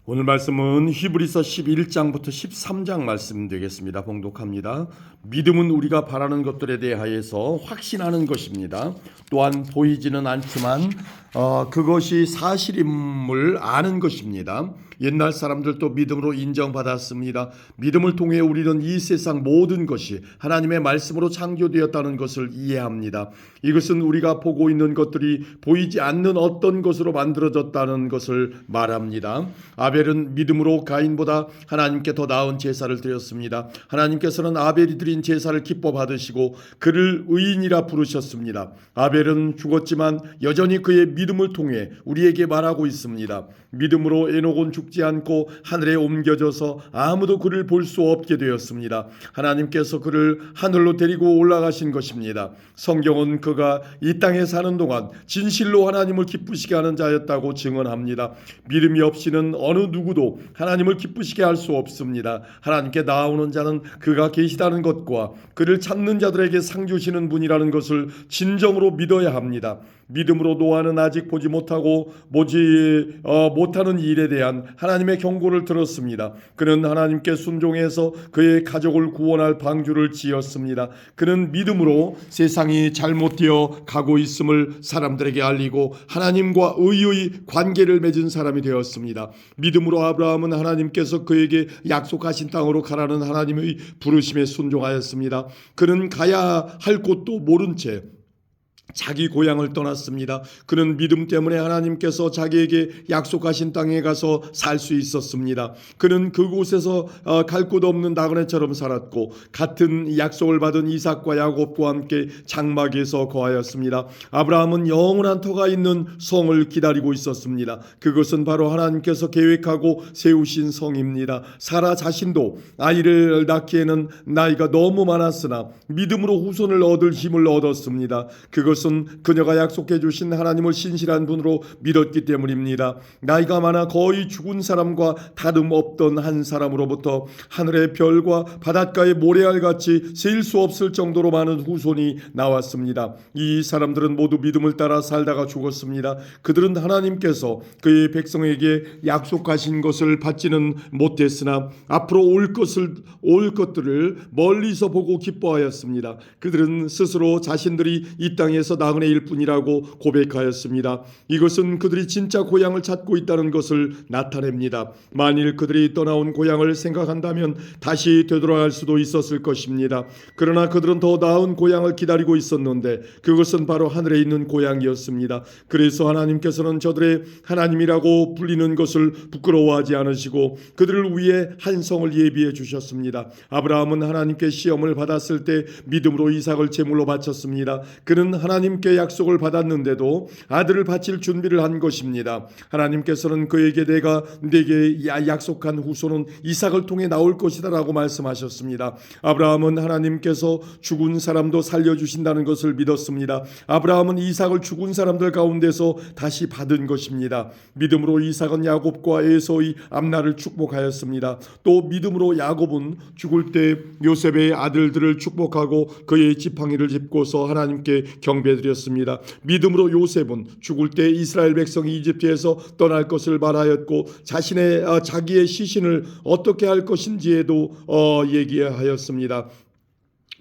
오늘 말씀은 히브리서 11장부터 13장 말씀 되겠습니다. 봉독합니다. 믿음은 우리가 바라는 것들에 대하여서 확신하는 것입니다. 또한 보이지는 않지만 그것이 사실임을 아는 것입니다. 옛날 사람들도 믿음으로 인정받았습니다. 믿음을 통해 우리는 이 세상 모든 것이 하나님의 말씀으로 창조되었다는 것을 이해합니다. 이것은 우리가 보고 있는 것들이 보이지 않는 어떤 것으로 만들어졌다는 것을 말합니다. 아벨은 믿음으로 가인보다 하나님께 더 나은 제사를 드렸습니다. 하나님께서는 아벨이 드린 제사를 기뻐 받으시고 그를 의인이라 부르셨습니다. 아벨은 죽었지만 여전히 그의 믿음을 통해 우리에게 말하고 있습니다. 믿음으로 에녹은 죽지 않고 하늘에 옮겨져서 아무도 그를 볼 수 없게 되었습니다. 하나님께서 그를 하늘로 데리고 올라가신 것입니다. 성경은 그가 이 땅에 사는 동안 진실로 하나님을 기쁘시게 하는 자였다고 증언합니다. 믿음이 없이는 어느 누구도 하나님을 기쁘시게 할 수 없습니다. 하나님께 나아오는 자는 그가 계시다는 것과 그를 찾는 자들에게 상 주시는 분이라는 것을 진정으로 믿어야 합니다. 믿음으로 노아는 아직 보지 못하고 못하는 일에 대한 하나님의 경고를 들었습니다. 그는 하나님께 순종해서 그의 가족을 구원할 방주를 지었습니다. 그는 믿음으로 세상이 잘못되어 가고 있음을 사람들에게 알리고 하나님과 의의 관계를 맺은 사람이 되었습니다. 믿음으로 아브라함은 하나님께서 그에게 약속하신 땅으로 가라는 하나님의 부르심에 순종하였습니다. 그는 가야 할 곳도 모른 채 자기 고향을 떠났습니다. 그는 믿음 때문에 하나님께서 자기에게 약속하신 땅에 가서 살 수 있었습니다. 그는 그곳에서 갈 곳 없는 나그네처럼 살았고 같은 약속을 받은 이삭과 야곱과 함께 장막에서 거하였습니다. 아브라함은 영원한 터가 있는 성을 기다리고 있었습니다. 그것은 바로 하나님께서 계획하고 세우신 성입니다. 사라 자신도 아이를 낳기에는 나이가 너무 많았으나 믿음으로 후손을 얻을 힘을 얻었습니다. 그것은 그녀가 약속해 주신 하나님을 신실한 분으로 믿었기 때문입니다. 나이가 많아 거의 죽은 사람과 다름없던 한 사람으로부터 하늘의 별과 바닷가의 모래알같이 셀 수 없을 정도로 많은 후손이 나왔습니다. 이 사람들은 모두 믿음을 따라 살다가 죽었습니다. 그들은 하나님께서 그의 백성에게 약속하신 것을 받지는 못했으나 앞으로 올 것들을 멀리서 보고 기뻐하였습니다. 그들은 스스로 자신들이 이 땅에서 나그네일 뿐이라고 고백하였습니다. 이것은 그들이 진짜 고향을 찾고 있다는 것을 나타냅니다. 만일 그들이 떠나온 고향을 생각한다면 다시 되돌아갈 수도 있었을 것입니다. 그러나 그들은 더 나은 고향을 기다리고 있었는데 그것은 바로 하늘에 있는 고향이었습니다. 그래서 하나님께서는 저들의 하나님이라고 불리는 것을 부끄러워하지 않으시고 그들을 위해 한 성을 예비해 주셨습니다. 아브라함은 하나님께 시험을 받았을 때 믿음으로 이삭을 제물로 바쳤습니다. 그는 하나님께 약속을 받았는데도 아들을 바칠 준비를 한 것입니다. 하나님께서는 그에게 내게 약속한 후손은 이삭을 통해 나올 것이다 라고 말씀하셨습니다. 아브라함은 하나님께서 죽은 사람도 살려주신다는 것을 믿었습니다. 아브라함은 이삭을 죽은 사람들 가운데서 다시 받은 것입니다. 믿음으로 이삭은 야곱과 에서의 앞날을 축복하였습니다. 또 믿음으로 야곱은 죽을 때 요셉의 아들들을 축복하고 그의 지팡이를 짚고서 하나님께 경배드렸습니다. 믿음으로 요셉은 죽을 때 이스라엘 백성이 이집트에서 떠날 것을 말하였고 자기의 시신을 어떻게 할 것인지에도 얘기하였습니다.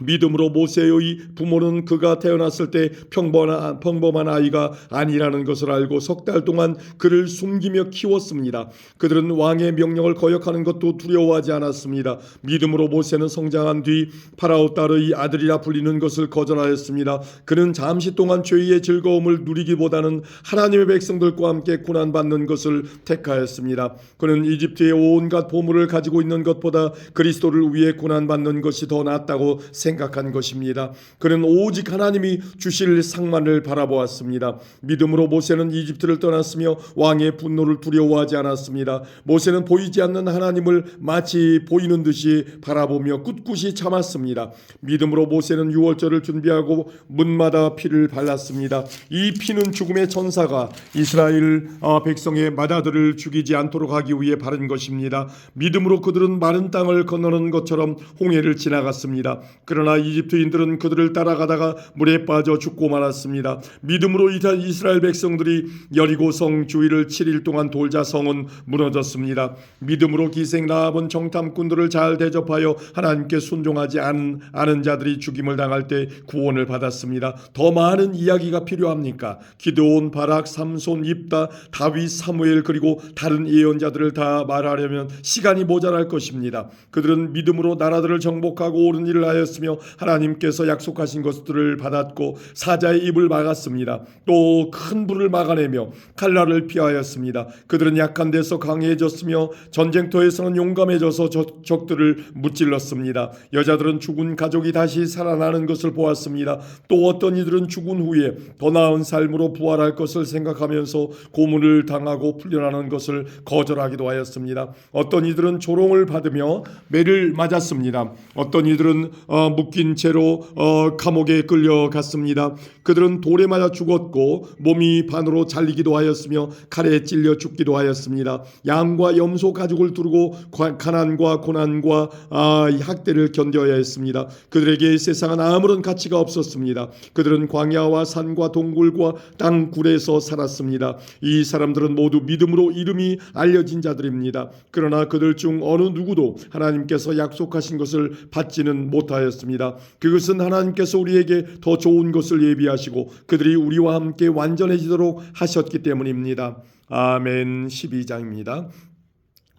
믿음으로 모세의 부모는 그가 태어났을 때 평범한 아이가 아니라는 것을 알고 석 달 동안 그를 숨기며 키웠습니다. 그들은 왕의 명령을 거역하는 것도 두려워하지 않았습니다. 믿음으로 모세는 성장한 뒤 파라오 딸의 아들이라 불리는 것을 거절하였습니다. 그는 잠시 동안 죄의 즐거움을 누리기보다는 하나님의 백성들과 함께 고난받는 것을 택하였습니다. 그는 이집트의 온갖 보물을 가지고 있는 것보다 그리스도를 위해 고난받는 것이 더 낫다고 생각한 것입니다. 그는 오직 하나님이 주실 상만을 바라보았습니다. 믿음으로 모세는 이집트를 떠났으며 왕의 분노를 두려워하지 않았습니다. 모세는 보이지 않는 하나님을 마치 보이는 듯이 바라보며 꿋꿋이 참았습니다. 믿음으로 모세는 유월절을 준비하고 문마다 피를 발랐습니다. 이 피는 죽음의 천사가 이스라엘 백성의 맏아들을 죽이지 않도록 하기 위해 바른 것입니다. 믿음으로 그들은 마른 땅을 건너는 것처럼 홍해를 지나갔습니다. 그러나 이집트인들은 그들을 따라가다가 물에 빠져 죽고 말았습니다. 믿음으로 이스라엘 백성들이 여리고 성 주위를 7일 동안 돌자 성은 무너졌습니다. 믿음으로 기생 라합은 정탐꾼들을 잘 대접하여 하나님께 순종하지 않은 자들이 죽임을 당할 때 구원을 받았습니다. 더 많은 이야기가 필요합니까? 기드온, 바락, 삼손, 입다, 다윗, 사무엘 그리고 다른 예언자들을 다 말하려면 시간이 모자랄 것입니다. 그들은 믿음으로 나라들을 정복하고 옳은 일을 하였으며 하나님께서 약속하신 것들을 받았고 사자의 입을 막았습니다. 또 큰 불을 막아내며 칼날을 피하였습니다. 그들은 약한 데서 강해졌으며 전쟁터에서는 용감해져서 적들을 무찔렀습니다. 여자들은 죽은 가족이 다시 살아나는 것을 보았습니다. 또 어떤 이들은 죽은 후에 더 나은 삶으로 부활할 것을 생각하면서 고문을 당하고 풀려나는 것을 거절하기도 하였습니다. 어떤 이들은 조롱을 받으며 매를 맞았습니다. 어떤 이들은 묶인 채로 감옥에 끌려갔습니다. 그들은 돌에 맞아 죽었고 몸이 반으로 잘리기도 하였으며 칼에 찔려 죽기도 하였습니다. 양과 염소 가죽을 두르고 가난과 고난과 학대를 견뎌야 했습니다. 그들에게 세상은 아무런 가치가 없었습니다. 그들은 광야와 산과 동굴과 땅굴에서 살았습니다. 이 사람들은 모두 믿음으로 이름이 알려진 자들입니다. 그러나 그들 중 어느 누구도 하나님께서 약속하신 것을 받지는 못하였습니다. 그것은 하나님께서 우리에게 더 좋은 것을 예비하시고 그들이 우리와 함께 완전해지도록 하셨기 때문입니다. 아멘. 12장입니다.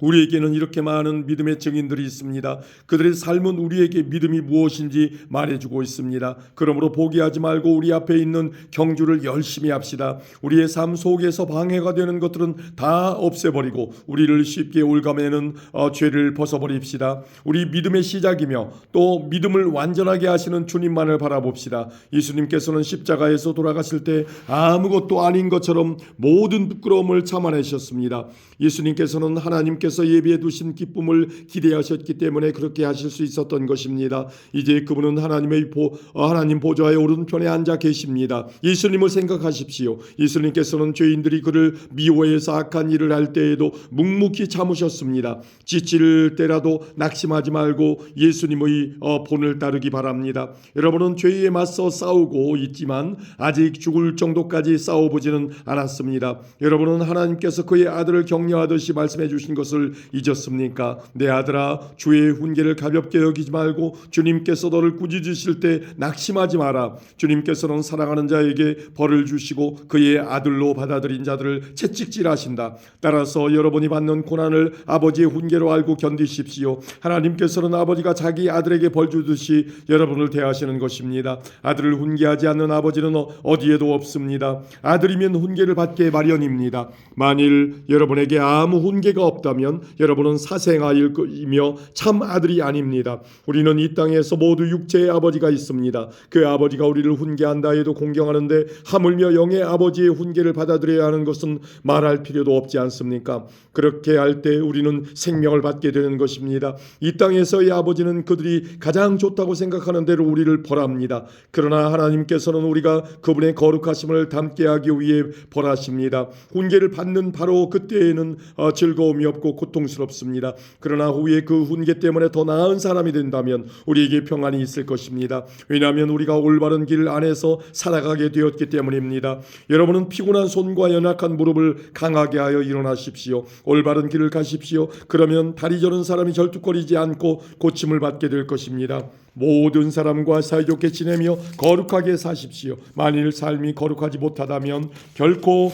우리에게는 이렇게 많은 믿음의 증인들이 있습니다. 그들의 삶은 우리에게 믿음이 무엇인지 말해주고 있습니다. 그러므로 포기하지 말고 우리 앞에 있는 경주를 열심히 합시다. 우리의 삶 속에서 방해가 되는 것들은 다 없애버리고 우리를 쉽게 올가매는 죄를 벗어버립시다. 우리 믿음의 시작이며 또 믿음을 완전하게 하시는 주님만을 바라봅시다. 예수님께서는 십자가에서 돌아가실 때 아무것도 아닌 것처럼 모든 부끄러움을 참아내셨습니다. 예수님께서는 하나님께서 예비해 두신 기쁨을 기대하셨기 때문에 그렇게 하실 수 있었던 것입니다. 이제 그분은 하나님 보좌의 오른편에 앉아 계십니다. 예수님을 생각하십시오. 예수님께서는 죄인들이 그를 미워해서 악한 일을 할 때에도 묵묵히 참으셨습니다. 지칠 때라도 낙심하지 말고 예수님의 본을 따르기 바랍니다. 여러분은 죄에 맞서 싸우고 있지만 아직 죽을 정도까지 싸워보지는 않았습니다. 여러분은 하나님께서 그의 아들을 격려하듯이 말씀해 주신 것을 잊었습니까? 내 아들아, 주의 훈계를 가볍게 여기지 말고 주님께서 너를 꾸짖으실 때 낙심하지 마라. 주님께서는 사랑하는 자에게 벌을 주시고 그의 아들로 받아들인 자들을 채찍질하신다. 따라서 여러분이 받는 고난을 아버지의 훈계로 알고 견디십시오. 하나님께서는 아버지가 자기 아들에게 벌 주듯이 여러분을 대하시는 것입니다. 아들을 훈계하지 않는 아버지는 어디에도 없습니다. 아들이면 훈계를 받게 마련입니다. 만일 여러분에게 아무 훈계가 없다면 여러분은 사생아이며 참 아들이 아닙니다. 우리는 이 땅에서 모두 육체의 아버지가 있습니다. 그 아버지가 우리를 훈계한다 해도 공경하는데 하물며 영의 아버지의 훈계를 받아들여야 하는 것은 말할 필요도 없지 않습니까? 그렇게 할 때 우리는 생명을 받게 되는 것입니다. 이 땅에서의 아버지는 그들이 가장 좋다고 생각하는 대로 우리를 벌합니다. 그러나 하나님께서는 우리가 그분의 거룩하심을 담게 하기 위해 벌하십니다. 훈계를 받는 바로 그때에는 즐거움이 없고 고통스럽습니다. 그러나 후에 그 훈계 때문에 더 나은 사람이 된다면 우리에게 평안이 있을 것입니다. 왜냐하면 우리가 올바른 길 안에서 살아가게 되었기 때문입니다. 여러분은 피곤한 손과 연약한 무릎을 강하게 하여 일어나십시오. 올바른 길을 가십시오. 그러면 다리 저는 사람이 절뚝거리지 않고 고침을 받게 될 것입니다. 모든 사람과 사이좋게 지내며 거룩하게 사십시오. 만일 삶이 거룩하지 못하다면 결코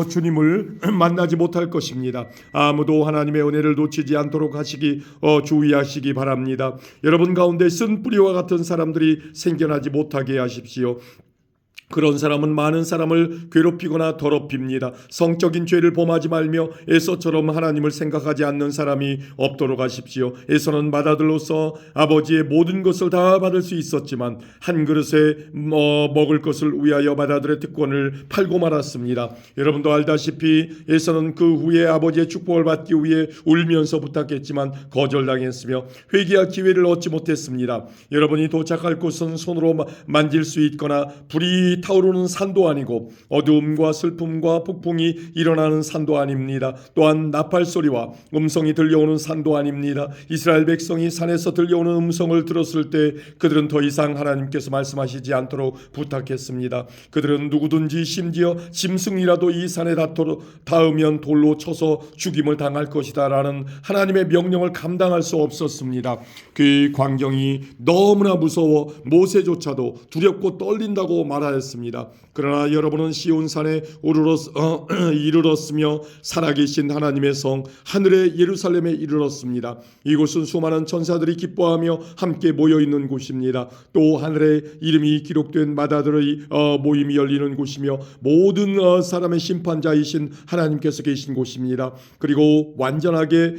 주님을 만나지 못할 것입니다. 아무도 하나님의 은혜를 놓치지 않도록 주의하시기 바랍니다. 여러분 가운데 쓴 뿌리와 같은 사람들이 생겨나지 못하게 하십시오. 그런 사람은 많은 사람을 괴롭히거나 더럽힙니다. 성적인 죄를 범하지 말며 에서처럼 하나님을 생각하지 않는 사람이 없도록 하십시오. 에서는 맏아들로서 아버지의 모든 것을 다 받을 수 있었지만 한 그릇에 먹을 것을 위하여 맏아들의 특권을 팔고 말았습니다. 여러분도 알다시피 에서는 그 후에 아버지의 축복을 받기 위해 울면서 부탁했지만 거절당했으며 회개할 기회를 얻지 못했습니다. 여러분이 도착할 곳은 손으로 만질 수 있거나 불이 불이 타오르는 산도 아니고 어두움과 슬픔과 폭풍이 일어나는 산도 아닙니다. 또한 나팔 소리와 음성이 들려오는 산도 아닙니다. 이스라엘 백성이 산에서 들려오는 음성을 들었을 때 그들은 더 이상 하나님께서 말씀하시지 않도록 부탁했습니다. 그들은 누구든지 심지어 짐승이라도 이 산에 닿으면 돌로 쳐서 죽임을 당할 것이다 라는 하나님의 명령을 감당할 수 없었습니다. 그 광경이 너무나 무서워 모세조차도 두렵고 떨린다고 말하였습니다. 그러나 여러분은 시온산에 이르렀으며 살아계신 하나님의 성 하늘의 예루살렘에 이르렀습니다. 이곳은 수많은 천사들이 기뻐하며 함께 모여있는 곳입니다. 또 하늘에 이름이 기록된 마다들의 모임이 열리는 곳이며 모든 사람의 심판자이신 하나님께서 계신 곳입니다. 그리고 완전하게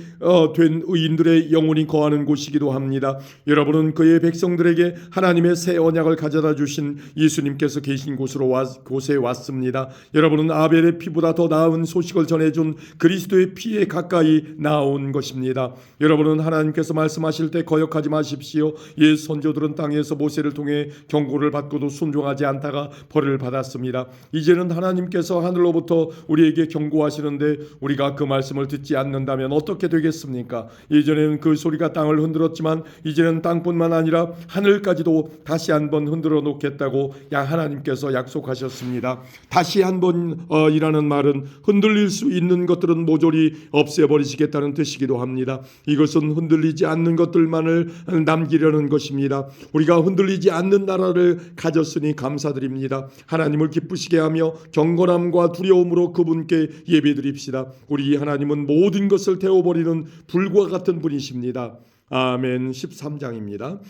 된 의인들의 영혼이 거하는 곳이기도 합니다. 여러분은 그의 백성들에게 하나님의 새 언약을 가져다 주신 예수님께서 계신 곳에 왔습니다. 여러분은 아벨의 피보다 더 나은 소식을 전해준 그리스도의 피에 가까이 나온 것입니다. 여러분은 하나님께서 말씀하실 때 거역하지 마십시오. 옛 선조들은 땅에서 모세를 통해 경고를 받고도 순종하지 않다가 벌을 받았습니다. 이제는 하나님께서 하늘로부터 우리에게 경고하시는데 우리가 그 말씀을 듣지 않는다면 어떻게 되겠습니까? 예전에는 그 소리가 땅을 흔들었지만 이제는 땅뿐만 아니라 하늘까지도 다시 한번 흔들어 놓겠다고 하나님께서 약속하셨습니다. 다시 한번 이라는 말은 흔들릴 수 있는 것들은 모조리 없애버리시겠다는 뜻이기도 합니다. 이것은 흔들리지 않는 것들만을 남기려는 것입니다. 우리가 흔들리지 않는 나라를 가졌으니 감사드립니다. 하나님을 기쁘시게 하며 경건함과 두려움으로 그분께 예배드립시다. 우리 하나님은 모든 것을 태워버리는 불과 같은 분이십니다. 아멘. 13장입니다.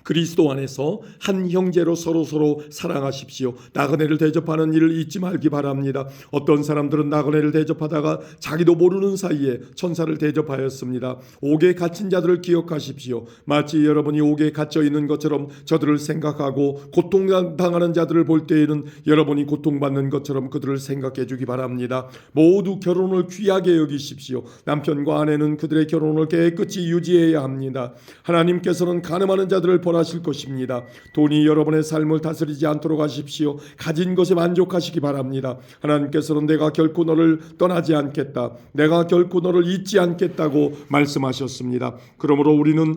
그리스도 안에서 한 형제로 서로 사랑하십시오. 나그네를 대접하는 일을 잊지 말기 바랍니다. 어떤 사람들은 나그네를 대접하다가 자기도 모르는 사이에 천사를 대접하였습니다. 옥에 갇힌 자들을 기억하십시오. 마치 여러분이 옥에 갇혀 있는 것처럼 저들을 생각하고 고통당하는 자들을 볼 때에는 여러분이 고통받는 것처럼 그들을 생각해 주기 바랍니다. 모두 결혼을 귀하게 여기십시오. 남편과 아내는 그들의 결혼을 깨끗이 유지해야 합니다. 하나님께서는 가늠하는 자들을 벌하실 것입니다. 돈이 여러분의 삶을 다스리지 않도록 하십시오. 가진 것에 만족하시기 바랍니다. 하나님께서는 내가 결코 너를 떠나지 않겠다, 내가 결코 너를 잊지 않겠다고 말씀하셨습니다. 그러므로 우리는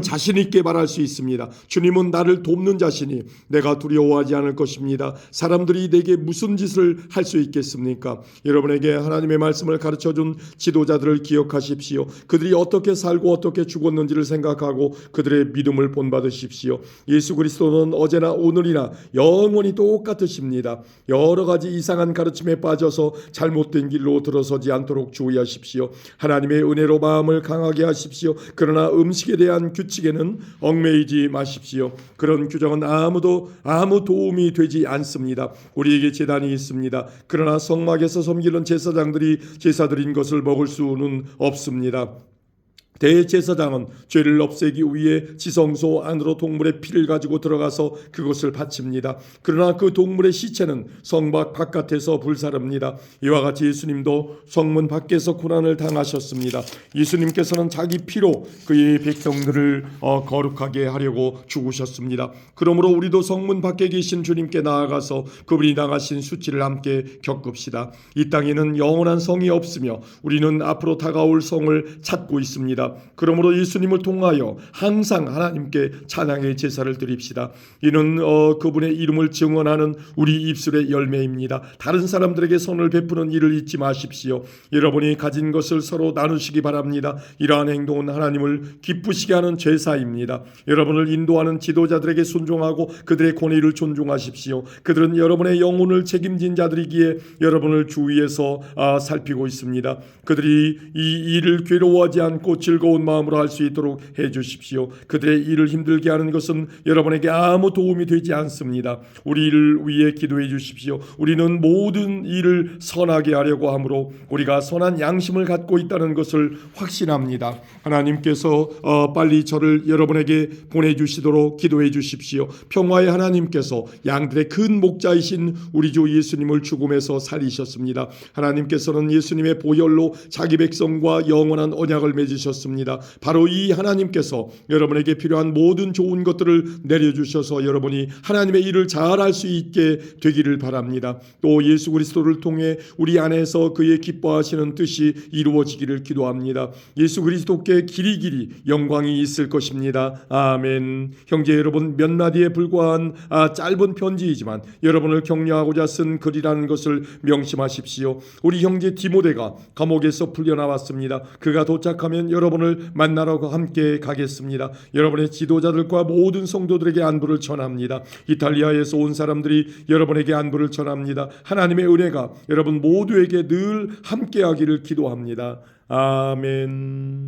자신 있게 말할 수 있습니다. 주님은 나를 돕는 자시니 내가 두려워하지 않을 것입니다. 사람들이 내게 무슨 짓을 할 수 있겠습니까? 여러분에게 하나님의 말씀을 가르쳐준 지도자들을 기억하십시오. 그들이 어떻게 살고 어떻게 죽었는지를 생각하고 그들의 믿음을 본받으십시오. 예수 그리스도는 어제나 오늘이나 영원히 똑같으십니다. 여러 가지 이상한 가르침에 빠져서 잘못된 길로 들어서지 않도록 주의하십시오. 하나님의 은혜로 마음을 강하게 하십시오. 그러나 음식에 대한 규칙에는 얽매이지 마십시오. 그런 규정은 아무 도움이 되지 않습니다. 우리에게 제단이 있습니다. 그러나 성막에서 섬기는 제사장들이 제사 드린 것을 먹을 수는 없습니다. 대제사장은 죄를 없애기 위해 지성소 안으로 동물의 피를 가지고 들어가서 그것을 바칩니다. 그러나 그 동물의 시체는 성막 바깥에서 불사릅니다. 이와 같이 예수님도 성문 밖에서 고난을 당하셨습니다. 예수님께서는 자기 피로 그의 백성들을 거룩하게 하려고 죽으셨습니다. 그러므로 우리도 성문 밖에 계신 주님께 나아가서 그분이 당하신 수치를 함께 겪읍시다. 이 땅에는 영원한 성이 없으며 우리는 앞으로 다가올 성을 찾고 있습니다. 그러므로 예수님을 통하여 항상 하나님께 찬양의 제사를 드립시다. 이는 그분의 이름을 증언하는 우리 입술의 열매입니다. 다른 사람들에게 선을 베푸는 일을 잊지 마십시오. 여러분이 가진 것을 서로 나누시기 바랍니다. 이러한 행동은 하나님을 기쁘시게 하는 제사입니다. 여러분을 인도하는 지도자들에게 순종하고 그들의 권위를 존중하십시오. 그들은 여러분의 영혼을 책임진 자들이기에 여러분을 주위에서 살피고 있습니다. 그들이 이 일을 괴로워하지 않고 즐거운 마음으로 할 수 있도록 해주십시오. 그들의 일을 힘들게 하는 것은 여러분에게 아무 도움이 되지 않습니다. 우리를 위해 기도해 주십시오. 우리는 모든 일을 선하게 하려고 하므로 우리가 선한 양심을 갖고 있다는 것을 확신합니다. 하나님께서 빨리 저를 여러분에게 보내주시도록 기도해 주십시오. 평화의 하나님께서 양들의 큰 목자이신 우리 주 예수님을 죽음에서 살리셨습니다. 하나님께서는 예수님의 보혈로 자기 백성과 영원한 언약을 맺으셨습니다. 좋습니다. 바로 이 하나님께서 여러분에게 필요한 모든 좋은 것들을 내려주셔서 여러분이 하나님의 일을 잘할 수 있게 되기를 바랍니다. 또 예수 그리스도를 통해 우리 안에서 그의 기뻐하시는 뜻이 이루어지기를 기도합니다. 예수 그리스도께 길이 영광이 있을 것입니다. 아멘. 형제 여러분, 몇 마디에 불과한 짧은 편지이지만 여러분을 격려하고자 쓴 글이라는 것을 명심하십시오. 우리 형제 디모데가 감옥에서 풀려나왔습니다. 그가 도착하면 여러분을 만나러 함께 가겠습니다. 여러분의 지도자들과 모든 성도들에게 안부를 전합니다. 이탈리아에서 온 사람들이 여러분에게 안부를 전합니다. 하나님의 은혜가 여러분 모두에게 늘 함께하기를 기도합니다. 아멘.